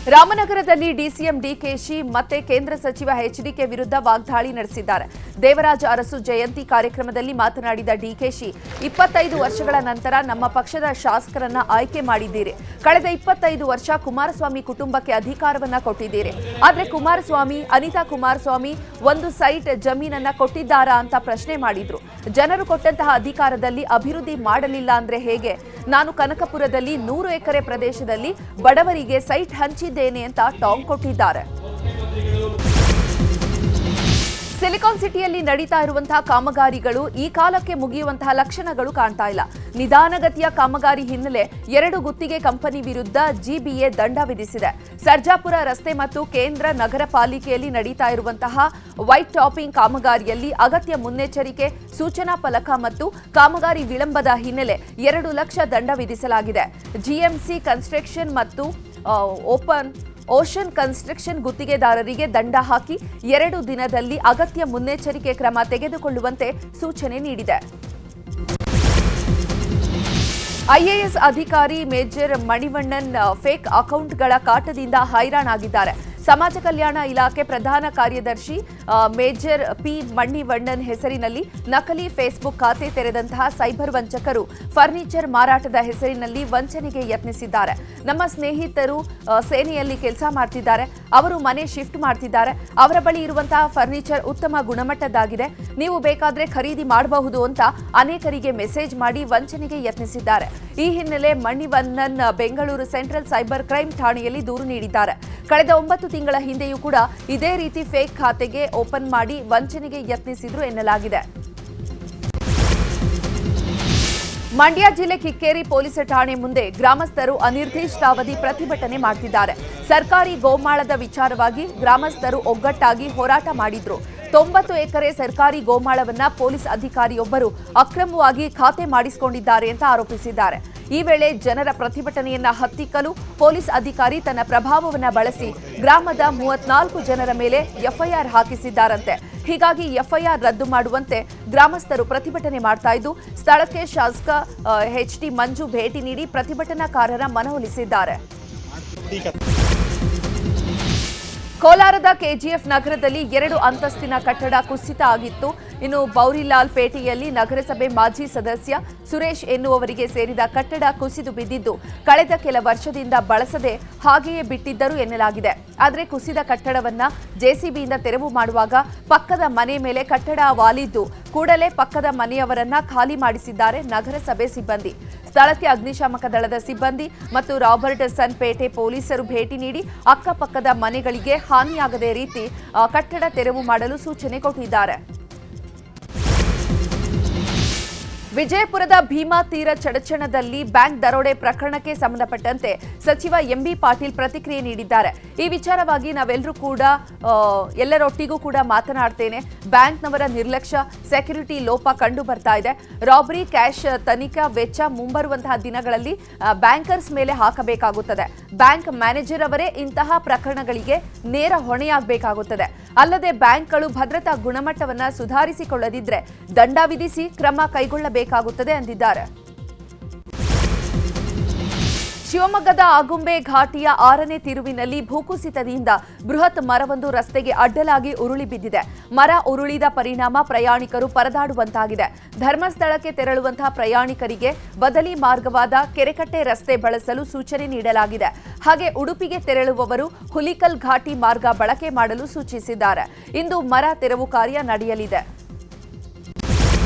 ರಾಮನಗರದಲ್ಲಿ ಡಿಸಿಎಂ ಡಿಕೆಶಿ ಮತ್ತೆ ಕೇಂದ್ರ ಸಚಿವ ಎಚ್ಡಿಕೆ ವಿರುದ್ಧ ವಾಗ್ದಾಳಿ ನಡೆಸಿದ್ದಾರೆ. ದೇವರಾಜ ಅರಸು ಜಯಂತಿ ಕಾರ್ಯಕ್ರಮದಲ್ಲಿ ಮಾತನಾಡಿದ ಡಿಕೆಶಿ, 25 ವರ್ಷಗಳ ನಂತರ ನಮ್ಮ ಪಕ್ಷದ ಶಾಸಕರನ್ನ ಆಯ್ಕೆ ಮಾಡಿದ್ದೀರಿ. ಕಳೆದ 25 ವರ್ಷ ಕುಮಾರಸ್ವಾಮಿ ಕುಟುಂಬಕ್ಕೆ ಅಧಿಕಾರವನ್ನ ಕೊಟ್ಟಿದ್ದೀರಿ. ಆದ್ರೆ ಕುಮಾರಸ್ವಾಮಿ, ಅನಿತಾ ಕುಮಾರಸ್ವಾಮಿ ಒಂದು ಸೈಟ್ ಜಮೀನನ್ನ ಕೊಟ್ಟಿದ್ದಾರಾ ಅಂತ ಪ್ರಶ್ನೆ ಮಾಡಿದ್ರು. ಜನರು ಕೊಟ್ಟಂತಹ ಅಧಿಕಾರದಲ್ಲಿ ಅಭಿವೃದ್ಧಿ ಮಾಡಲಿಲ್ಲ ಅಂದ್ರೆ ಹೇಗೆ? ನಾನು ಕನಕಪುರದಲ್ಲಿ 100 ಎಕರೆ ಪ್ರದೇಶದಲ್ಲಿ ಬಡವರಿಗೆ ಸೈಟ್ ಹಂಚಿದ್ದೇನೆ ಅಂತ ಟಾಂಗ್ ಕೊಟ್ಟಿದ್ದಾರೆ. ಸಿಲಿಕಾನ್ ಸಿಟಿಯಲ್ಲಿ ನಡೀತಾ ಇರುವಂತಹ ಕಾಮಗಾರಿಗಳು ಈ ಕಾಲಕ್ಕೆ ಮುಗಿಯುವಂತಹ ಲಕ್ಷಣಗಳು ಕಾಣ್ತಾ ಇಲ್ಲ. ನಿಧಾನಗತಿಯ ಕಾಮಗಾರಿ ಹಿನ್ನೆಲೆ 2 ಗುತ್ತಿಗೆ ಕಂಪನಿ ವಿರುದ್ಧ ಜಿಬಿಎ ದಂಡ ವಿಧಿಸಿದೆ. ಸರ್ಜಾಪುರ ರಸ್ತೆ ಮತ್ತು ಕೇಂದ್ರ ನಗರ ಪಾಲಿಕೆಯಲ್ಲಿ ನಡೀತಾ ಇರುವಂತಹ ವೈಟ್ ಟಾಪಿಂಗ್ ಕಾಮಗಾರಿಯಲ್ಲಿ ಅಗತ್ಯ ಮುನ್ನೆಚ್ಚರಿಕೆ ಸೂಚನಾ ಫಲಕ ಮತ್ತು ಕಾಮಗಾರಿ ವಿಳಂಬದ ಹಿನ್ನೆಲೆ 2 ಲಕ್ಷ ದಂಡ ವಿಧಿಸಲಾಗಿದೆ. ಜಿಎಂಸಿ ಕನ್ಸ್ಟ್ರಕ್ಷನ್ ಮತ್ತು ಓಷನ್ ಕನ್ಸ್ಟ್ರಕ್ಷನ್ ಗುತ್ತಿಗೆದಾರರಿಗೆ ದಂಡ ಹಾಕಿ 2 ದಿನದಲ್ಲಿ ಅಗತ್ಯ ಮುನ್ನೆಚ್ಚರಿಕೆ ಕ್ರಮ ತೆಗೆದುಕೊಳ್ಳುವಂತೆ ಸೂಚನೆ ನೀಡಿದೆ. ಐಎಎಸ್ ಅಧಿಕಾರಿ ಮೇಜರ್ ಮಣಿವಣ್ಣನ್ ಫೇಕ್ ಅಕೌಂಟ್ಗಳ ಕಾಟದಿಂದ ಹೈರಾಣಾಗಿದ್ದಾರೆ. ಸಮಾಜ ಕಲ್ಯಾಣ ಇಲಾಖೆ ಪ್ರಧಾನ ಕಾರ್ಯದರ್ಶಿ ಮೇಜರ್ ಪಿ ಮಣಿವಣ್ಣನ್ ಹೆಸರಿನಲ್ಲಿ ನಕಲಿ ಫೇಸ್ಬುಕ್ ಖಾತೆ ತೆರೆದಂತಹ ಸೈಬರ್ ವಂಚಕರು ಫರ್ನಿಚರ್ ಮಾರಾಟದ ಹೆಸರಿನಲ್ಲಿ ವಂಚನೆಗೆ ಯತ್ನಿಸಿದ್ದಾರೆ. ನಮ್ಮ ಸ್ನೇಹಿತರು ಸೇನೆಯಲ್ಲಿ ಕೆಲಸ ಮಾಡ್ತಿದ್ದಾರೆ, ಅವರು ಮನೆ ಶಿಫ್ಟ್ ಮಾಡ್ತಿದ್ದಾರೆ, ಅವರ ಬಳಿ ಇರುವಂತಹ ಫರ್ನಿಚರ್ ಉತ್ತಮ ಗುಣಮಟ್ಟದ್ದಾಗಿದೆ, ನೀವು ಬೇಕಾದ್ರೆ ಖರೀದಿ ಮಾಡಬಹುದು ಅಂತ ಅನೇಕರಿಗೆ ಮೆಸೇಜ್ ಮಾಡಿ ವಂಚನೆಗೆ ಯತ್ನಿಸಿದ್ದಾರೆ. ಈ ಹಿನ್ನೆಲೆ Manivannan Bengaluru central cyber crime ಠಾಣೆಯಲ್ಲಿ ದೂರು ನೀಡಿದ್ದಾರೆ. ಕಳೆದ 9 ತಿಂಗಳ ಹಿಂದೆಯೂ ಕೂಡ ಇದೇ ರೀತಿ ಫೇಕ್ ಖಾತೆಗೆ ಓಪನ್ ಮಾಡಿ ವಂಚನೆಗೆ ಯತ್ನಿಸಿದ್ರು ಎನ್ನಲಾಗಿದೆ. ಮಂಡ್ಯ ಜಿಲ್ಲೆ ಕಿಕ್ಕೇರಿ ಪೊಲೀಸ್ ಠಾಣೆ ಮುಂದೆ ಗ್ರಾಮಸ್ಥರು ಅನಿರ್ದಿಷ್ಟಾವಧಿ ಪ್ರತಿಭಟನೆ ಮಾಡುತ್ತಿದ್ದಾರೆ. ಸರ್ಕಾರಿ ಗೋಮಾಳದ ವಿಚಾರವಾಗಿ ಗ್ರಾಮಸ್ಥರು ಒಗ್ಗಟ್ಟಾಗಿ ಹೋರಾಟ ಮಾಡಿದ್ರು. 90 ಎಕರೆ ಸರ್ಕಾರಿ ಗೋಮಾಳವನ್ನ ಪೊಲೀಸ್ ಅಧಿಕಾರಿಯೊಬ್ಬರು ಅಕ್ರಮವಾಗಿ ಖಾತೆ ಮಾಡಿಸಿಕೊಂಡಿದ್ದಾರೆ ಅಂತ ಆರೋಪಿಸಿದ್ದಾರೆ. ಈ ವೇಳೆ ಜನರ ಪ್ರತಿಭಟನೆಯನ್ನ ಹತ್ತಿಕ್ಕಲು ಪೊಲೀಸ್ ಅಧಿಕಾರಿ ತನ್ನ ಪ್ರಭಾವವನ್ನ ಬಳಸಿ ಗ್ರಾಮದ 34 ಜನರ ಮೇಲೆ ಎಫ್ಐಆರ್ ಹಾಕಿಸಿದ್ದಾರಂತೆ. ಹೀಗಾಗಿ ಎಫ್ಐಆರ್ ರದ್ದು ಮಾಡುವಂತೆ ಗ್ರಾಮಸ್ಥರು ಪ್ರತಿಭಟನೆ ಮಾಡ್ತಾ ಇದ್ದು, ಸ್ಥಳಕ್ಕೆ ಶಾಸಕ ಎಚ್ಡಿ ಮಂಜು ಭೇಟಿ ನೀಡಿ ಪ್ರತಿಭಟನಾಕಾರರ ಮನವೊಲಿಸಿದ್ದಾರೆ. ಕೋಲಾರದ ಕೆಜಿಎಫ್ ನಗರದಲ್ಲಿ 2 ಅಂತಸ್ತಿನ ಕಟ್ಟಡ ಕುಸಿತ ಆಗಿತ್ತು. ಇನ್ನು ಬೌರಿಲಾಲ್ ಪೇಟೆಯಲ್ಲಿ ನಗರಸಭೆ ಮಾಜಿ ಸದಸ್ಯ ಸುರೇಶ್ ಎನ್ನುವವರಿಗೆ ಸೇರಿದ ಕಟ್ಟಡ ಕುಸಿದು ಬಿದ್ದಿದ್ದು, ಕಳೆದ ಕೆಲ ವರ್ಷದಿಂದ ಬಳಸದೆ ಹಾಗೆಯೇ ಬಿಟ್ಟಿದ್ದರು ಎನ್ನಲಾಗಿದೆ. ಆದರೆ ಕುಸಿದ ಕಟ್ಟಡವನ್ನ ಜೆಸಿಬಿಯಿಂದ ತೆರವು ಮಾಡುವಾಗ ಪಕ್ಕದ ಮನೆ ಮೇಲೆ ಕಟ್ಟಡ ವಾಲಿದ್ದು, ಕೂಡಲೇ ಪಕ್ಕದ ಮನೆಯವರನ್ನ ಖಾಲಿ ಮಾಡಿಸಿದ್ದಾರೆ ನಗರಸಭೆ ಸಿಬ್ಬಂದಿ. ಸ್ಥಳಕ್ಕೆ ಅಗ್ನಿಶಾಮಕ ದಳದ ಸಿಬ್ಬಂದಿ ಮತ್ತು ರಾಬರ್ಟ್ಸನ್ ಪೇಟೆ ಪೊಲೀಸರು ಭೇಟಿ ನೀಡಿ ಅಕ್ಕಪಕ್ಕದ ಮನೆಗಳಿಗೆ ಹಾನಿಯಾಗದ ರೀತಿ ಕಟ್ಟಡ ತೆರವು ಮಾಡಲು ಸೂಚನೆ ಕೊಟ್ಟಿದ್ದಾರೆ. ವಿಜಯಪುರದ ಭೀಮಾ ತೀರ ಚಡಚಣದಲ್ಲಿ ಬ್ಯಾಂಕ್ ದರೋಡೆ ಪ್ರಕರಣಕ್ಕೆ ಸಂಬಂಧಪಟ್ಟಂತೆ ಸಚಿವ ಎಂಬಿ ಪಾಟೀಲ್ ಪ್ರತಿಕ್ರಿಯೆ ನೀಡಿದ್ದಾರೆ. ಈ ವಿಚಾರವಾಗಿ ನಾವೆಲ್ಲರೂ ಕೂಡ ಎಲ್ಲರೊಟ್ಟಿಗೂ ಕೂಡ ಮಾತನಾಡ್ತೇನೆ. ಬ್ಯಾಂಕ್ನವರ ನಿರ್ಲಕ್ಷ್ಯ, ಸೆಕ್ಯೂರಿಟಿ ಲೋಪ ಕಂಡು ಬರ್ತಾ ಇದೆ. ರಾಬರಿ, ಕ್ಯಾಶ್ ತನಿಖಾ ವೆಚ್ಚ ಮುಂಬರುವಂತಹ ದಿನಗಳಲ್ಲಿ ಬ್ಯಾಂಕರ್ಸ್ ಮೇಲೆ ಹಾಕಬೇಕಾಗುತ್ತದೆ. ಬ್ಯಾಂಕ್ ಮ್ಯಾನೇಜರ್ ಅವರೇ ಇಂತಹ ಪ್ರಕರಣಗಳಿಗೆ ನೇರ ಹೊಣೆಯಾಗಬೇಕಾಗುತ್ತದೆ. ಅಲ್ಲದೆ ಬ್ಯಾಂಕ್ಗಳು ಭದ್ರತಾ ಗುಣಮಟ್ಟವನ್ನು ಸುಧಾರಿಸಿಕೊಳ್ಳದಿದ್ದರೆ ದಂಡ ವಿಧಿಸಿ ಕ್ರಮ ಕೈಗೊಳ್ಳಬೇಕಾಗುತ್ತದೆ ಎಂದಿದ್ದಾರೆ. ಶಿವಮೊಗ್ಗದ ಆಗುಂಬೆ ಘಾಟಿಯ 6ನೇ ತಿರುವಿನಲ್ಲಿ ಭೂಕುಸಿತದಿಂದ ಬೃಹತ್ ಮರವೊಂದು ರಸ್ತೆಗೆ ಅಡ್ಡಲಾಗಿ ಉರುಳಿ ಬಿದ್ದಿದೆ. ಮರ ಉರುಳಿದ ಪರಿಣಾಮ ಪ್ರಯಾಣಿಕರು ಪರದಾಡುವಂತಾಗಿದೆ. ಧರ್ಮಸ್ಥಳಕ್ಕೆ ತೆರಳುವಂತಹ ಪ್ರಯಾಣಿಕರಿಗೆ ಬದಲಿ ಮಾರ್ಗವಾದ ಕೆರೆಕಟ್ಟೆ ರಸ್ತೆ ಬಳಸಲು ಸೂಚನೆ ನೀಡಲಾಗಿದೆ. ಹಾಗೆ ಉಡುಪಿಗೆ ತೆರಳುವವರು ಹುಲಿಕಲ್ ಘಾಟಿ ಮಾರ್ಗ ಬಳಕೆ ಮಾಡಲು ಸೂಚಿಸಿದ್ದಾರೆ. ಇಂದು ಮರ ತೆರವು ಕಾರ್ಯ ನಡೆಯಲಿದೆ.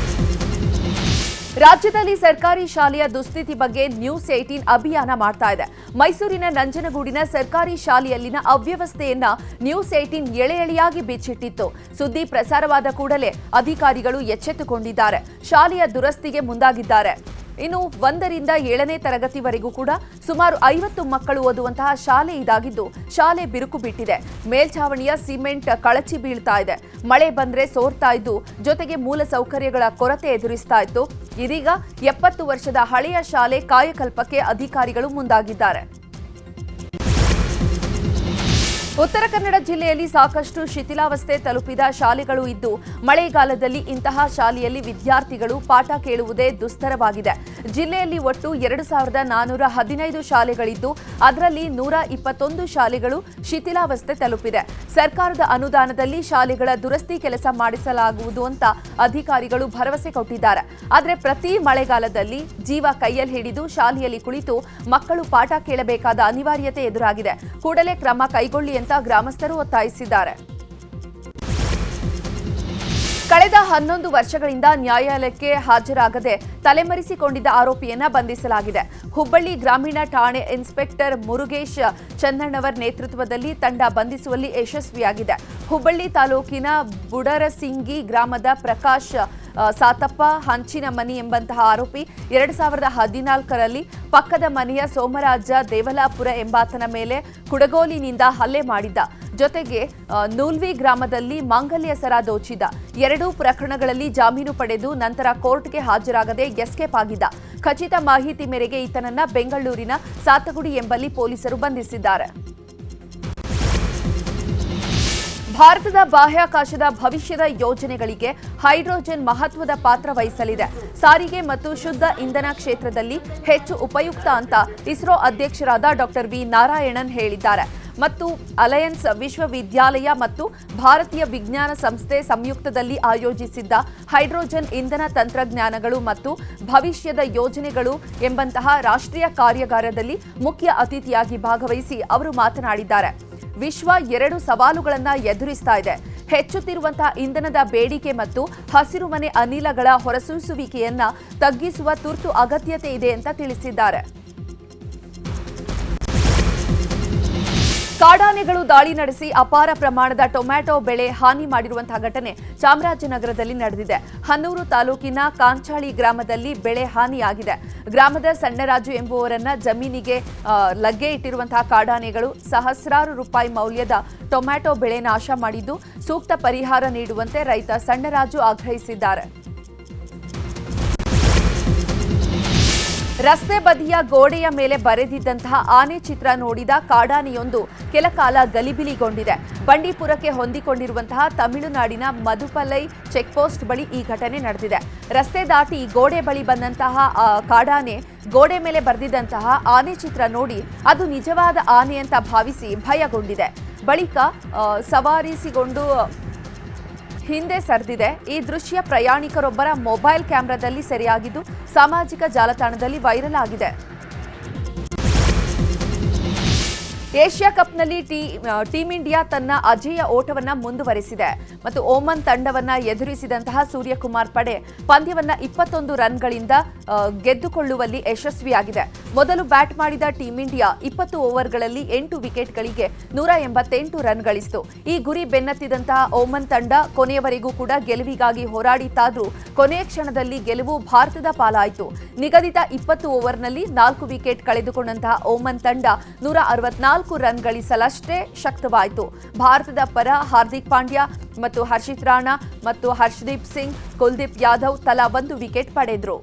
ರಾಜ್ಯದಲ್ಲಿ ಸರ್ಕಾರಿ ಶಾಲೆಯ ದುಸ್ಥಿತಿ ಬಗ್ಗೆ ನ್ಯೂಸ್ 18 ಅಭಿಯಾನ ಮಾಡ್ತಾ ಇದೆ. ಮೈಸೂರಿನ ನಂಜನಗೂಡಿನ ಸರ್ಕಾರಿ ಶಾಲೆಯಲ್ಲಿನ ಅವ್ಯವಸ್ಥೆಯನ್ನ ನ್ಯೂಸ್ 18 ಎಳೆಯಾಗಿ ಬಿಚ್ಚಿಟ್ಟಿತ್ತು. ಸುದ್ದಿ ಪ್ರಸಾರವಾದ ಕೂಡಲೇ ಅಧಿಕಾರಿಗಳು ಎಚ್ಚೆತ್ತುಕೊಂಡಿದ್ದಾರೆ. ಶಾಲೆಯ ದುರಸ್ತಿಗೆ ಮುಂದಾಗಿದ್ದಾರೆ. ಇನ್ನು 1ರಿಂದ 7ನೇ ತರಗತಿವರೆಗೂ ಕೂಡ ಸುಮಾರು 50 ಮಕ್ಕಳು ಓದುವಂತಹ ಶಾಲೆ ಇದಾಗಿದ್ದು, ಶಾಲೆ ಬಿರುಕು ಬಿಟ್ಟಿದೆ. ಮೇಲ್ಛಾವಣಿಯ ಸಿಮೆಂಟ್ ಕಳಚಿ ಬೀಳ್ತಾ ಇದೆ. ಮಳೆ ಬಂದ್ರೆ ಸೋರ್ತಾ ಇದ್ದು, ಜೊತೆಗೆ ಮೂಲ ಸೌಕರ್ಯಗಳ ಕೊರತೆ ಎದುರಿಸ್ತಾ ಇತ್ತು. ಇದೀಗ 70 ವರ್ಷದ ಹಳೆಯ ಶಾಲೆ ಕಾಯಕಲ್ಪಕ್ಕೆ ಅಧಿಕಾರಿಗಳು ಮುಂದಾಗಿದ್ದಾರೆ. ಉತ್ತರ ಕನ್ನಡ ಜಿಲ್ಲೆಯಲ್ಲಿ ಸಾಕಷ್ಟು ಶಿಥಿಲಾವಸ್ಥೆ ತಲುಪಿದ ಶಾಲೆಗಳು ಇದ್ದು ಮಳೆಗಾಲದಲ್ಲಿ ಇಂತಹ ಶಾಲೆಯಲ್ಲಿ ವಿದ್ಯಾರ್ಥಿಗಳು ಪಾಠ ಕೇಳುವುದೇ ದುಸ್ತರವಾಗಿದೆ. ಜಿಲ್ಲೆಯಲ್ಲಿ ಒಟ್ಟು 2415 ಶಾಲೆಗಳಿದ್ದು ಅದರಲ್ಲಿ 121 ಶಾಲೆಗಳು ಶಿಥಿಲಾವಸ್ಥೆ ತಲುಪಿದೆ. ಸರ್ಕಾರದ ಅನುದಾನದಲ್ಲಿ ಶಾಲೆಗಳ ದುರಸ್ತಿ ಕೆಲಸ ಮಾಡಿಸಲಾಗುವುದು ಅಂತ ಅಧಿಕಾರಿಗಳು ಭರವಸೆ ಕೊಟ್ಟಿದ್ದಾರೆ. ಆದರೆ ಪ್ರತಿ ಮಳೆಗಾಲದಲ್ಲಿ ಜೀವ ಕೈಯಲ್ಲಿ ಹಿಡಿದು ಶಾಲೆಯಲ್ಲಿ ಕುಳಿತು ಮಕ್ಕಳು ಪಾಠ ಕೇಳಬೇಕಾದ ಅನಿವಾರ್ಯತೆ ಎದುರಾಗಿದೆ. ಕೂಡಲೇ ಕ್ರಮ ಕೈಗೊಳ್ಳಿ ಅಂತ ಗ್ರಾಮಸ್ಥರು ಒತ್ತಾಯಿಸಿದ್ದಾರೆ. ಕಳೆದ 11 ವರ್ಷಗಳಿಂದ ನ್ಯಾಯಾಲಯಕ್ಕೆ ಹಾಜರಾಗದೆ ತಲೆಮರೆಸಿಕೊಂಡಿದ್ದ ಆರೋಪಿಯನ್ನ ಬಂಧಿಸಲಾಗಿದೆ. ಹುಬ್ಬಳ್ಳಿ ಗ್ರಾಮೀಣ ಠಾಣೆ ಇನ್ಸ್ಪೆಕ್ಟರ್ ಮುರುಗೇಶ್ ಚನ್ನಣ್ಣವರ್ ನೇತೃತ್ವದಲ್ಲಿ ತಂಡ ಬಂಧಿಸುವಲ್ಲಿ ಯಶಸ್ವಿಯಾಗಿದೆ. ಹುಬ್ಬಳ್ಳಿ ತಾಲೂಕಿನ ಬುಡರಸಿಂಗಿ ಗ್ರಾಮದ ಪ್ರಕಾಶ್ ಸಾತಪ್ಪ ಹಂಚಿನಮನಿ ಎಂಬಂತಹ ಆರೋಪಿ 2014ರಲ್ಲಿ ಪಕ್ಕದ ಮನೆಯ ಸೋಮರಾಜ ದೇವಲಾಪುರ ಎಂಬಾತನ ಮೇಲೆ ಕುಡಗೋಲಿನಿಂದ ಹಲ್ಲೆ ಮಾಡಿದ್ದ. ಜೊತೆಗೆ ನೂಲ್ವಿ ಗ್ರಾಮದಲ್ಲಿ ಮಾಂಗಲ್ಯ ಸರ ದೋಚಿದ್ದ. 2 ಪ್ರಕರಣಗಳಲ್ಲಿ ಜಾಮೀನು ಪಡೆದು ನಂತರ ಕೋರ್ಟ್ಗೆ ಹಾಜರಾಗದೆ ಎಸ್ಕೇಪ್ ಆಗಿದ್ದ. ಖಚಿತ ಮಾಹಿತಿ ಮೇರೆಗೆ ಈತನನ್ನ ಬೆಂಗಳೂರಿನ ಸಾತಗುಡಿ ಎಂಬಲ್ಲಿ ಪೊಲೀಸರು ಬಂಧಿಸಿದ್ದಾರೆ. ಭಾರತದ ಬಾಹ್ಯಾಕಾಶದ ಭವಿಷ್ಯದ ಯೋಜನೆಗಳಿಗೆ ಹೈಡ್ರೋಜನ್ ಮಹತ್ವದ ಪಾತ್ರ ವಹಿಸಲಿದೆ. ಸಾರಿಗೆ ಮತ್ತು ಶುದ್ಧ ಇಂಧನ ಕ್ಷೇತ್ರದಲ್ಲಿ ಹೆಚ್ಚು ಉಪಯುಕ್ತ ಅಂತ ಇಸ್ರೋ ಅಧ್ಯಕ್ಷರಾದ ಡಾಕ್ಟರ್ ವಿ ನಾರಾಯಣನ್ ಹೇಳಿದ್ದಾರೆ. ಮತ್ತು ಅಲಯನ್ಸ್ ವಿಶ್ವವಿದ್ಯಾಲಯ ಮತ್ತು ಭಾರತೀಯ ವಿಜ್ಞಾನ ಸಂಸ್ಥೆ ಸಂಯುಕ್ತದಲ್ಲಿ ಆಯೋಜಿಸಿದ್ದ ಹೈಡ್ರೋಜನ್ ಇಂಧನ ತಂತ್ರಜ್ಞಾನಗಳು ಮತ್ತು ಭವಿಷ್ಯದ ಯೋಜನೆಗಳು ಎಂಬಂತಹ ರಾಷ್ಟ್ರೀಯ ಕಾರ್ಯಾಗಾರದಲ್ಲಿ ಮುಖ್ಯ ಅತಿಥಿಯಾಗಿ ಭಾಗವಹಿಸಿ ಅವರು ಮಾತನಾಡಿದ್ದಾರೆ. ವಿಶ್ವ 2 ಸವಾಲುಗಳನ್ನು ಎದುರಿಸ್ತಾ ಇದೆ. ಹೆಚ್ಚುತ್ತಿರುವಂತಹ ಇಂಧನದ ಬೇಡಿಕೆ ಮತ್ತು ಹಸಿರುಮನೆ ಅನಿಲಗಳ ಹೊರಸೂಸುವಿಕೆಯನ್ನ ತಗ್ಗಿಸುವ ತುರ್ತು ಅಗತ್ಯತೆ ಇದೆ ಅಂತ ತಿಳಿಸಿದ್ದಾರೆ. ಕಾಡಾನೆಗಳು ದಾಳಿ ನಡೆಸಿ ಅಪಾರ ಪ್ರಮಾಣದ ಟೊಮ್ಯಾಟೊ ಬೆಳೆ ಹಾನಿ ಮಾಡಿರುವಂತಹ ಘಟನೆ ಚಾಮರಾಜನಗರದಲ್ಲಿ ನಡೆದಿದೆ. ಹನ್ನೂರು ತಾಲೂಕಿನ ಕಾಂಚಾಳಿ ಗ್ರಾಮದಲ್ಲಿ ಬೆಳೆ ಹಾನಿಯಾಗಿದೆ. ಗ್ರಾಮದ ಸಣ್ಣರಾಜು ಎಂಬುವರನ್ನ ಜಮೀನಿಗೆ ಲಗ್ಗೆ ಇಟ್ಟಿರುವಂತಹ ಕಾಡಾನೆಗಳು ಸಹಸ್ರಾರು ರೂಪಾಯಿ ಮೌಲ್ಯದ ಟೊಮ್ಯಾಟೊ ಬೆಳೆ ನಾಶ ಮಾಡಿದ್ದು ಸೂಕ್ತ ಪರಿಹಾರ ನೀಡುವಂತೆ ರೈತ ಸಣ್ಣರಾಜು ಆಗ್ರಹಿಸಿದ್ದಾರೆ. ರಸ್ತೆ ಬದಿಯ ಗೋಡೆಯ ಮೇಲೆ ಬರೆದಿದ್ದಂತಹ ಆನೆ ಚಿತ್ರ ನೋಡಿದ ಕಾಡಾನೆಯೊಂದು ಕೆಲಕಾಲ ಗಲಿಬಿಲಿಗೊಂಡಿದೆ. ಬಂಡೀಪುರಕ್ಕೆ ಹೊಂದಿಕೊಂಡಿರುವಂತಹ ತಮಿಳುನಾಡಿನ ಮಧುಪಲೈ ಚೆಕ್ಪೋಸ್ಟ್ ಬಳಿ ಈ ಘಟನೆ ನಡೆದಿದೆ. ರಸ್ತೆ ದಾಟಿ ಗೋಡೆ ಬಳಿ ಬಂದಂತಹ ಕಾಡಾನೆ ಗೋಡೆ ಮೇಲೆ ಬರೆದಿದ್ದಂತಹ ಆನೆ ಚಿತ್ರ ನೋಡಿ ಅದು ನಿಜವಾದ ಆನೆ ಅಂತ ಭಾವಿಸಿ ಭಯಗೊಂಡಿದೆ. ಬಳಿಕ ಸವಾರಿಸಿಕೊಂಡು ಹಿಂದೆ ಸರಿದಿದೆ. ಈ ದೃಶ್ಯ ಪ್ರಯಾಣಿಕರೊಬ್ಬರ ಮೊಬೈಲ್ ಕ್ಯಾಮೆರಾದಲ್ಲಿ ಸೆರೆಯಾಗಿದ್ದು ಸಾಮಾಜಿಕ ಜಾಲತಾಣದಲ್ಲಿ ವೈರಲ್ ಆಗಿದೆ. ಏಷ್ಯಾ ಕಪ್ನಲ್ಲಿ ಟೀಂ ಇಂಡಿಯಾ ತನ್ನ ಅಜೇಯ ಓಟವನ್ನ ಮುಂದುವರೆಸಿದೆ ಮತ್ತು ಓಮನ್ ತಂಡವನ್ನ ಎದುರಿಸಿದಂತಹ ಸೂರ್ಯಕುಮಾರ್ ಪಡೆ ಪಂದ್ಯವನ್ನ 21 ರನ್ಗಳಿಂದ ಗೆದ್ದುಕೊಳ್ಳುವಲ್ಲಿ ಯಶಸ್ವಿಯಾಗಿದೆ. ಮೊದಲು ಬ್ಯಾಟ್ ಮಾಡಿದ ಟೀಂ ಇಂಡಿಯಾ 20 ಓವರ್ಗಳಲ್ಲಿ 8 ವಿಕೆಟ್ಗಳಿಗೆ 188 ರನ್ ಗಳಿಸಿತು. ಈ ಗುರಿ ಬೆನ್ನತ್ತಿದಂತಹ ಓಮನ್ ತಂಡ ಕೊನೆಯವರೆಗೂ ಕೂಡ ಗೆಲುವಿಗಾಗಿ ಹೋರಾಡಿತ್ತಾದ್ರೂ ಕೊನೆಯ ಕ್ಷಣದಲ್ಲಿ ಗೆಲುವು ಭಾರತದ ಪಾಲಾಯಿತು. ನಿಗದಿತ 20 ಓವರ್ನಲ್ಲಿ 4 ವಿಕೆಟ್ ಕಳೆದುಕೊಂಡಂತಹ ಓಮನ್ ತಂಡ 164 ರನ್ ಗಳಿಸಲಷ್ಟೇ ಶಕ್ತವಾಯಿತು. ಭಾರತದ ಪರ ಹಾರ್ದಿಕ್ ಪಾಂಡ್ಯ ಮತ್ತು ಹರ್ಷಿತ್ ರಾಣಾ ಮತ್ತು ಹರ್ಷದೀಪ್ ಸಿಂಗ್, ಕುಲ್ದೀಪ್ ಯಾದವ್ ತಲಾ 1 ವಿಕೆಟ್ ಪಡೆದರು.